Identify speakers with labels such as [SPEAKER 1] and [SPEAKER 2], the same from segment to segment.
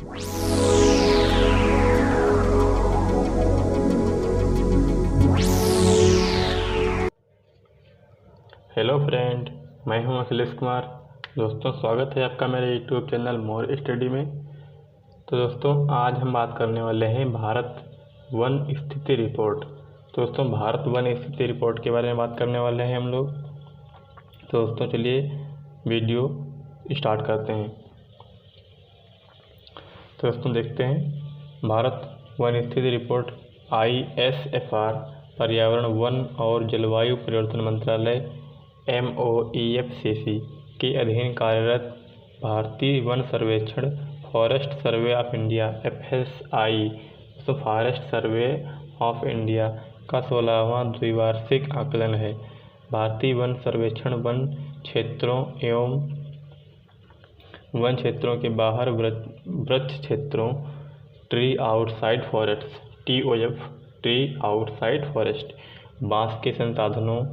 [SPEAKER 1] Hello friend, मैं हूं अखिलेश कुमार। दोस्तों, स्वागत है आपका मेरे यूट्यूब चैनल मोर स्टडी में। तो दोस्तों, आज हम बात करने वाले हैं भारत वन स्थिति रिपोर्ट। तो दोस्तों, भारत वन स्थिति रिपोर्ट के बारे में बात करने वाले हैं हम लोग। तो दोस्तों, चलिए वीडियो स्टार्ट करते हैं। तो दोस्तों, देखते हैं भारत वन स्थिति रिपोर्ट ISFR पर्यावरण, वन और जलवायु परिवर्तन मंत्रालय MOEFCC के अधीन कार्यरत भारतीय वन सर्वेक्षण forest survey of India FSI तो फॉरेस्ट सर्वे ऑफ इंडिया का 16वां द्विवार्षिक आकलन है। भारतीय वन सर्वेक्षण वन क्षेत्रों एवं वन क्षेत्रों के बाहर वृक्ष क्षेत्रों tree outside forest TOF tree outside forest, बांस के संसाधनों,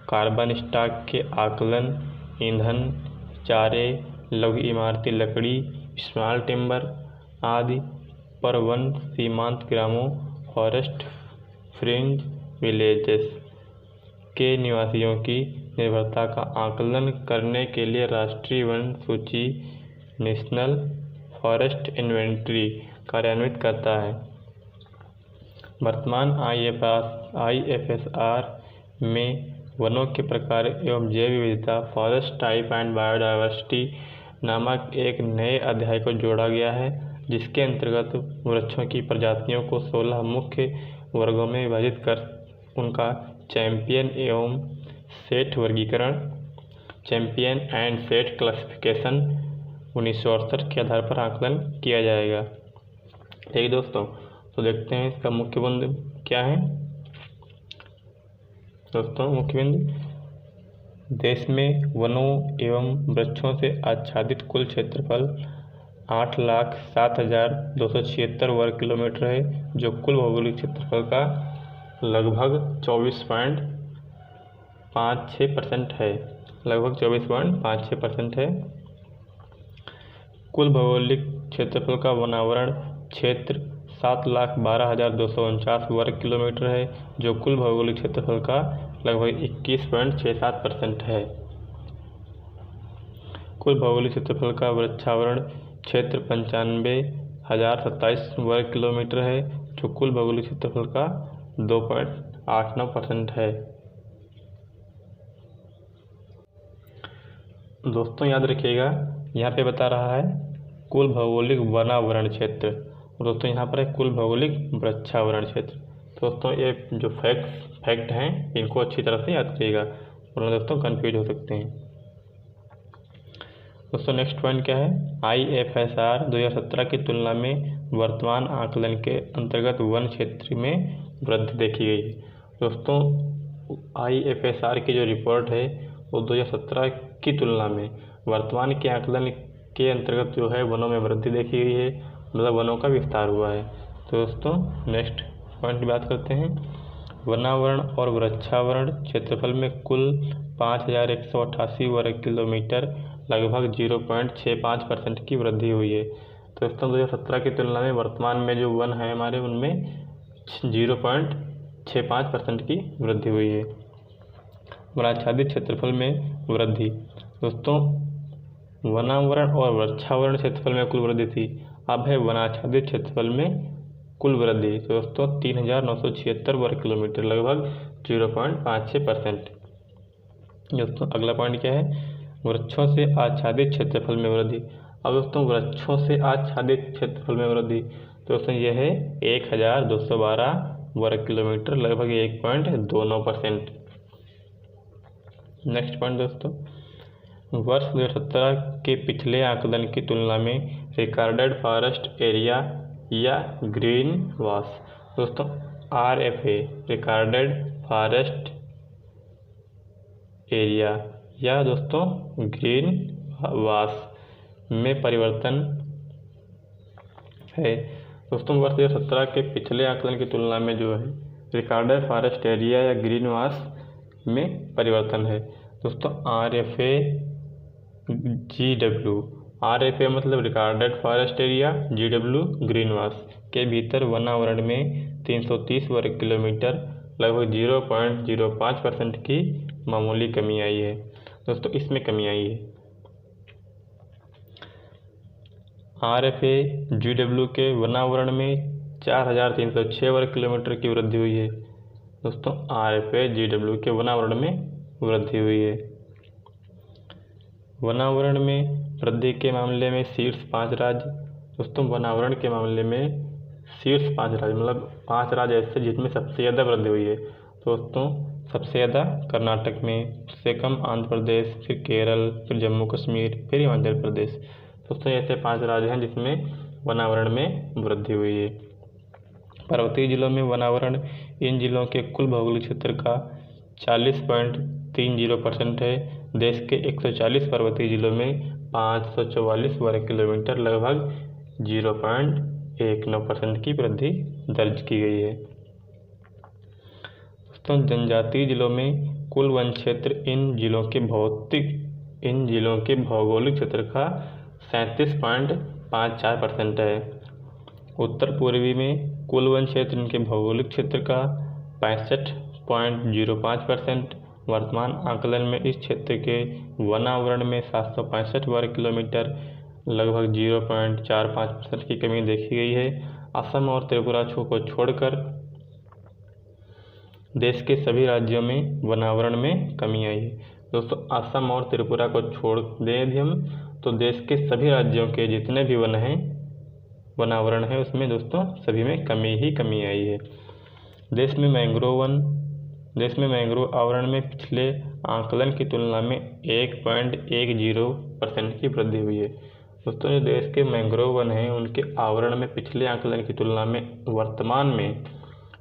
[SPEAKER 1] कार्बन स्टॉक के आकलन, ईंधन, चारे, लघु इमारती लकड़ी, स्मॉल टिम्बर आदि पर वन सीमांत ग्रामों फॉरेस्ट फ्रिंज विलेजेस के निवासियों की निर्भरता का आकलन करने के लिए राष्ट्रीय वन सूची नेशनल फॉरेस्ट इन्वेंटरी कार्यान्वित करता है। वर्तमान IFSR में वनों के प्रकार एवं जैव विविधता फॉरेस्ट टाइप एंड बायोडायवर्सिटी नामक एक नए अध्याय को जोड़ा गया है, जिसके अंतर्गत वृक्षों की प्रजातियों को 16 मुख्य वर्गों में विभाजित कर उनका चैंपियन एवं सेट वर्गीकरण चैंपियन एंड सेट क्लासिफिकेशन 1968 के आधार पर आकलन किया जाएगा। ठीक है दोस्तों, तो देखते हैं इसका मुख्य बिंदु क्या है। दोस्तों, मुख्य बिंदु देश में वनों एवं वृक्षों से आच्छादित कुल क्षेत्रफल 8,07,276 वर्ग किलोमीटर है, जो कुल भौगोलिक क्षेत्रफल का लगभग 24.56% है। लगभग 24.56% है। कुल भौगोलिक क्षेत्रफल का वनावरण क्षेत्र 7,12,249 वर्ग किलोमीटर है, जो कुल भौगोलिक क्षेत्रफल का लगभग 21.67% है। कुल भौगोलिक क्षेत्रफल का वृक्षावरण क्षेत्र 95,027 वर्ग किलोमीटर है, जो कुल भौगोलिक क्षेत्रफल का 2.89% है। दोस्तों, याद रखिएगा, यहाँ पे बता रहा है कुल भौगोलिक वनावरण क्षेत्र। दोस्तों, यहाँ पर है कुल भौगोलिक वृक्षावरण क्षेत्र। दोस्तों, ये जो फैक्ट हैं इनको अच्छी तरह से याद करिएगा, वरना दोस्तों कंफ्यूज हो सकते हैं। दोस्तों, नेक्स्ट पॉइंट क्या है। IFSR 2017 की तुलना में वर्तमान आकलन के अंतर्गत वन क्षेत्र में वृद्धि देखी गई है। दोस्तों, IFSR की जो रिपोर्ट है वो 2017 की तुलना में वर्तमान के आकलन के अंतर्गत जो है वनों में वृद्धि देखी गई है, मतलब वनों का विस्तार हुआ है। तो दोस्तों, नेक्स्ट पॉइंट की बात करते हैं। वनावरण और वृक्षावरण क्षेत्रफल में कुल 5,188 वर्ग किलोमीटर लगभग 0.65% की वृद्धि हुई है। तो दोस्तों, 2017 की तुलना में वर्तमान में जो वन है हमारे उनमें 0.65% की वृद्धि हुई है। वनाच्छादित क्षेत्रफल में वृद्धि। दोस्तों, वनावरण और वृक्षावरण क्षेत्रफल में कुल वृद्धि थी, अब है वनाच्छादित क्षेत्रफल में कुल वृद्धि। तो दोस्तों, 3,976 वर्ग किलोमीटर लगभग 0.56%। दोस्तों, अगला पॉइंट क्या है। वृक्षों से आच्छादित क्षेत्रफल में वृद्धि। अब दोस्तों, वृक्षों से आच्छादित क्षेत्रफल में वृद्धि दोस्तों यह है 1,212 वर्ग किलोमीटर लगभग 1.29%। नेक्स्ट पॉइंट दोस्तों, वर्ष 2017 के पिछले आकलन की तुलना में रिकॉर्डेड फॉरेस्ट एरिया या ग्रीन वास। दोस्तों, RFA रिकॉर्डेड फॉरेस्ट एरिया या दोस्तों ग्रीन वास में परिवर्तन है। दोस्तों, वर्ष 2017 के पिछले आकलन की तुलना में जो है रिकॉर्डेड फॉरेस्ट एरिया या ग्रीन वास में परिवर्तन है। दोस्तों, RFA GW RFA मतलब रिकॉर्डेड फॉरेस्ट एरिया, GW ग्रीनवास के भीतर वनावरण में 330 वर्ग किलोमीटर लगभग 0.05% की मामूली कमी आई है। दोस्तों इसमें कमी आई है। RFA GW के वनावरण में 4306 वर्ग किलोमीटर की वृद्धि हुई है। दोस्तों RFA GW के वनावरण में वृद्धि हुई है। वनावरण में वृद्धि के मामले में शीर्ष 5 राज्य। दोस्तों वनावरण के मामले में शीर्ष 5 राज्य मतलब 5 राज्य ऐसे जिसमें सबसे ज़्यादा वृद्धि हुई है। दोस्तों सबसे ज़्यादा कर्नाटक में, उससे कम आंध्र प्रदेश, फिर केरल, फिर जम्मू कश्मीर, फिर हिमाचल प्रदेश। दोस्तों ऐसे 5 राज्य हैं जिसमें वनावरण में वृद्धि हुई है। पर्वतीय जिलों में वनावरण इन जिलों के कुल भौगोलिक क्षेत्र का 40.30% है। देश के 140 पर्वतीय जिलों में 544 वर्ग किलोमीटर लगभग 0.19% की वृद्धि दर्ज की गई है। दोस्तों जनजातीय जिलों में कुल वन क्षेत्र इन जिलों के भौगोलिक क्षेत्र का 37.54% है। उत्तर पूर्वी में कुल वन क्षेत्र इनके भौगोलिक क्षेत्र का 65.05%। वर्तमान आकलन में इस क्षेत्र के वनावरण में 765 वर्ग किलोमीटर लगभग 0.45% की कमी देखी गई है। असम और त्रिपुरा को छोड़कर देश के सभी राज्यों में वनावरण में कमी आई है। दोस्तों असम और त्रिपुरा को छोड़ दें यदि हम तो देश के सभी राज्यों के जितने भी वनावरण है उसमें दोस्तों सभी में कमी ही कमी आई है। देश में मैंग्रोव आवरण में पिछले आकलन की तुलना में 1.10% की वृद्धि हुई है। दोस्तों जो देश के मैंग्रोव वन हैं उनके आवरण में पिछले आकलन की तुलना में वर्तमान में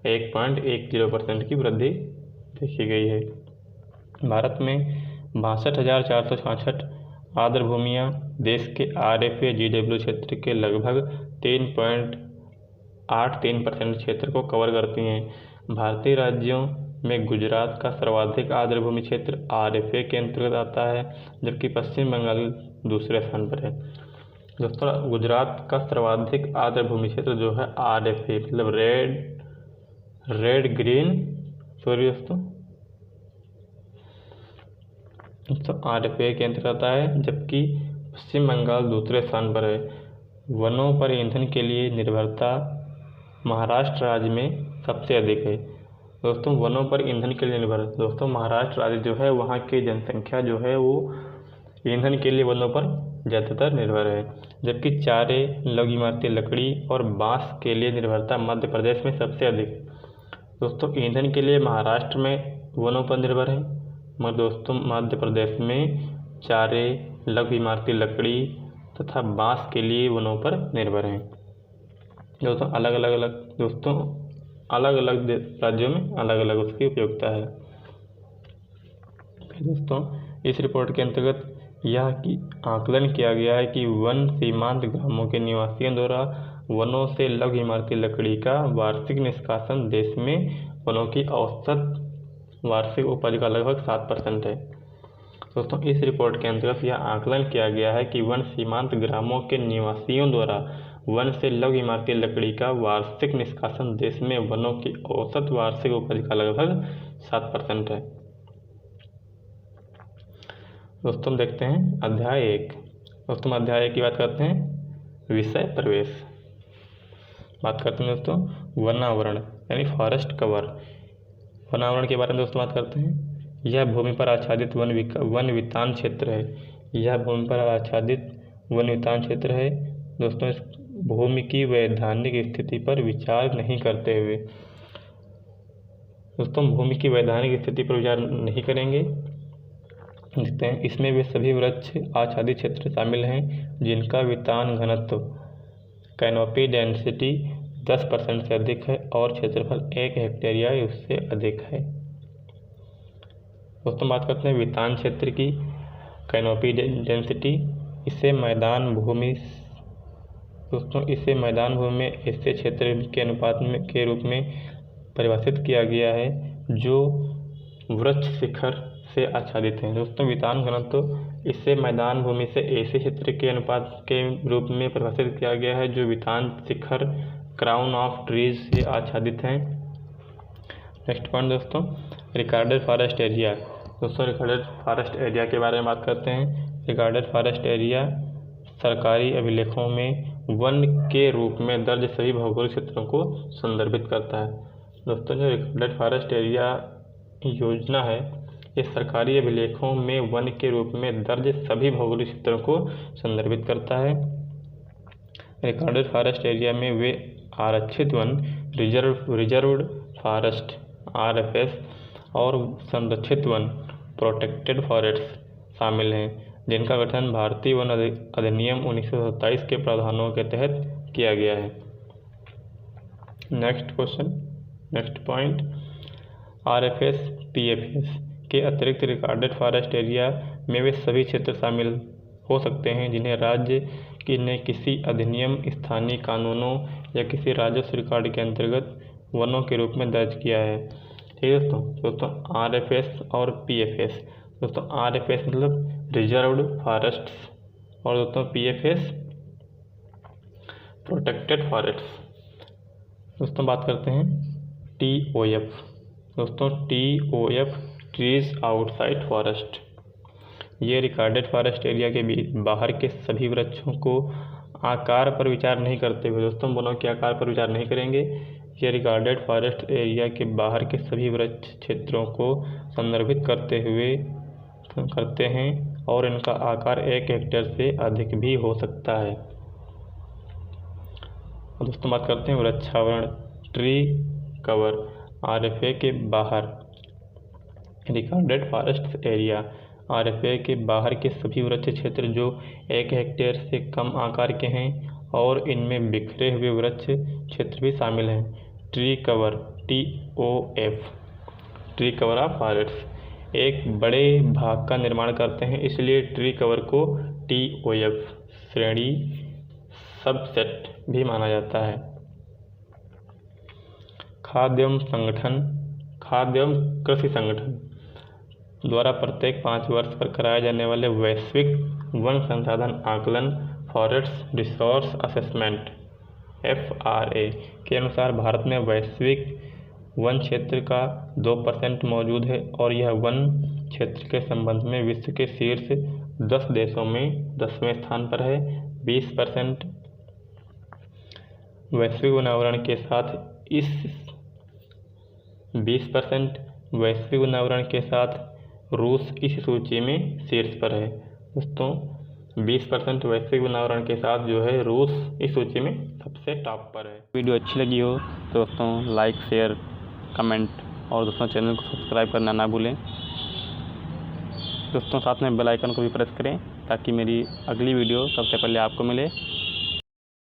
[SPEAKER 1] 1.10% की वृद्धि देखी गई है। भारत में 62,466 आर्द्र भूमियाँ देश के RFA GW क्षेत्र के लगभग 3.83% क्षेत्र को कवर करती हैं। भारतीय राज्यों में गुजरात का सर्वाधिक आर्द्र भूमि क्षेत्र RFA के अंतर्गत आता है, जबकि पश्चिम बंगाल दूसरे स्थान पर है। दोस्तों गुजरात का सर्वाधिक आर्द्र भूमि क्षेत्र जो है RFA मतलब रेड ग्रीन RFA के अंतर्गत आता है, जबकि पश्चिम बंगाल दूसरे स्थान पर है। वनों पर ईंधन के लिए निर्भरता महाराष्ट्र राज्य में सबसे अधिक है। दोस्तों वनों पर ईंधन के लिए निर्भर दोस्तों महाराष्ट्र राज्य जो है वहाँ की जनसंख्या जो है वो ईंधन के लिए वनों पर ज़्यादातर निर्भर है, जबकि चारे, लघु इमारती लकड़ी और बांस के लिए निर्भरता मध्य प्रदेश में सबसे अधिक है। दोस्तों ईंधन के लिए महाराष्ट्र में वनों पर निर्भर है, मगर दोस्तों मध्य प्रदेश में चारे, लघु इमारती लकड़ी तथा बांस के लिए वनों पर निर्भर हैं। दोस्तों अलग अलग राज्यों में अलग अलग उसकी उपयोगिता है। दोस्तों इस रिपोर्ट के अंतर्गत यह कि आकलन किया गया है कि वन सीमांत ग्रामों के निवासियों द्वारा वनों से लघु इमारती लकड़ी का वार्षिक निष्कासन देश में वनों की औसत वार्षिक उपज का लगभग 7% है। दोस्तों इस रिपोर्ट के अंतर्गत यह आकलन किया गया है कि वन सीमांत ग्रामों के निवासियों द्वारा वन से लघु इमारती लकड़ी का वार्षिक निष्कासन देश में वनों की औसत वार्षिक उपज का लगभग 7% है। दोस्तों देखते हैं अध्याय 1। दोस्तों अध्याय 1 की बात करते हैं विषय प्रवेश। बात करते हैं दोस्तों वनावरण यानी फॉरेस्ट कवर। वनावरण के बारे में दोस्तों बात करते हैं। यह भूमि पर आच्छादित वन वितान क्षेत्र है। यह भूमि पर आच्छादित वन वितान क्षेत्र है। दोस्तों इस भूमि की वैधानिक स्थिति पर विचार नहीं करते हुए भूमि की वैधानिक स्थिति पर विचार नहीं करेंगे। देखते हैं इसमें वे सभी वृक्ष आच्छादित क्षेत्र शामिल हैं जिनका वितान घनत्व कैनोपी डेंसिटी 10% से अधिक है और क्षेत्रफल 1 हेक्टेयर या उससे अधिक है। दोस्तों बात करते हैं वितान क्षेत्र की कैनोपी डेंसिटी। इसे मैदान भूमि में ऐसे क्षेत्र के अनुपात के रूप में परिभाषित किया गया है जो वृक्ष शिखर से आच्छादित हैं। दोस्तों वितान घनत्व इसे मैदान भूमि से एसी क्षेत्र के अनुपात के रूप में परिभाषित किया गया है, जो वितान शिखर क्राउन ऑफ ट्रीज से आच्छादित हैं। नेक्स्ट पॉइंट दोस्तों, रिकॉर्डेड फॉरेस्ट एरिया। दोस्तों रिकॉर्डेड फॉरेस्ट एरिया के बारे में बात करते हैं। रिकॉर्डेड फॉरेस्ट एरिया सरकारी अभिलेखों में वन के रूप में दर्ज सभी भौगोलिक क्षेत्रों को संदर्भित करता है। दोस्तों जो रिकॉर्डेड फॉरेस्ट एरिया योजना है, ये सरकारी अभिलेखों में वन के रूप में दर्ज सभी भौगोलिक क्षेत्रों को संदर्भित करता है। रिकॉर्डेड फॉरेस्ट एरिया में वे आरक्षित वन, रिजर्व्ड फॉरेस्ट RFS और संरक्षित वन, प्रोटेक्टेड फॉरेस्ट शामिल हैं, जिनका गठन भारतीय वन अधिनियम 1927 के प्रावधानों के तहत किया गया है। नेक्स्ट पॉइंट, RFS PFS के अतिरिक्त रिकॉर्डेड फॉरेस्ट एरिया में वे सभी क्षेत्र शामिल हो सकते हैं जिन्हें राज्य ने किसी अधिनियम, स्थानीय कानूनों या किसी राजस्व रिकॉर्ड के अंतर्गत वनों के रूप में दर्ज किया है। ठीक है दोस्तों RFS और PFS। दोस्तों RFS मतलब रिजर्व्ड फॉरेस्ट्स और दोस्तों PFS प्रोटेक्टेड फॉरेस्ट्स। दोस्तों बात करते हैं TOF। दोस्तों TOF ट्रीज आउटसाइड फॉरेस्ट, ये रिकॉर्डेड फॉरेस्ट एरिया के बाहर के सभी वृक्षों को आकार पर विचार नहीं करते हुए, दोस्तों वनों के आकार पर विचार नहीं करेंगे, ये रिकॉर्डेड फॉरेस्ट एरिया के बाहर के सभी वृक्ष क्षेत्रों को संदर्भित करते हैं और इनका आकार 1 हेक्टेयर से अधिक भी हो सकता है। दोस्तों बात करते हैं वृक्षावरण, ट्री कवर। RFA के बाहर रिकॉर्डेड फॉरेस्ट एरिया, RFA के बाहर के सभी वृक्ष क्षेत्र जो 1 हेक्टेयर से कम आकार के हैं और इनमें बिखरे हुए वृक्ष क्षेत्र भी शामिल हैं। Tree cover TOF, tree cover of forest, एक बड़े भाग का निर्माण करते हैं, इसलिए ट्री कवर को TOF श्रेणी सबसेट भी माना जाता है। खाद्य एवं कृषि संगठन द्वारा प्रत्येक 5 वर्ष पर कराए जाने वाले वैश्विक वन संसाधन आकलन, फॉरेस्ट रिसोर्स असेसमेंट FRA के अनुसार भारत में वैश्विक वन क्षेत्र का 2% मौजूद है और यह वन क्षेत्र के संबंध में विश्व के शीर्ष 10 देशों में 10वें स्थान पर है। 20% वैश्विक वनावरण के साथ 20% वनावरण के साथ रूस इस सूची में शीर्ष पर है। दोस्तों 20% वैश्विक वनावरण के साथ जो है रूस इस सूची में सबसे टॉप पर है।
[SPEAKER 2] वीडियो अच्छी लगी हो तो दोस्तों लाइक, शेयर, कमेंट और दोस्तों चैनल को सब्सक्राइब करना ना भूलें। दोस्तों साथ में बेल आइकन को भी प्रेस करें ताकि मेरी अगली वीडियो सबसे पहले आपको मिले।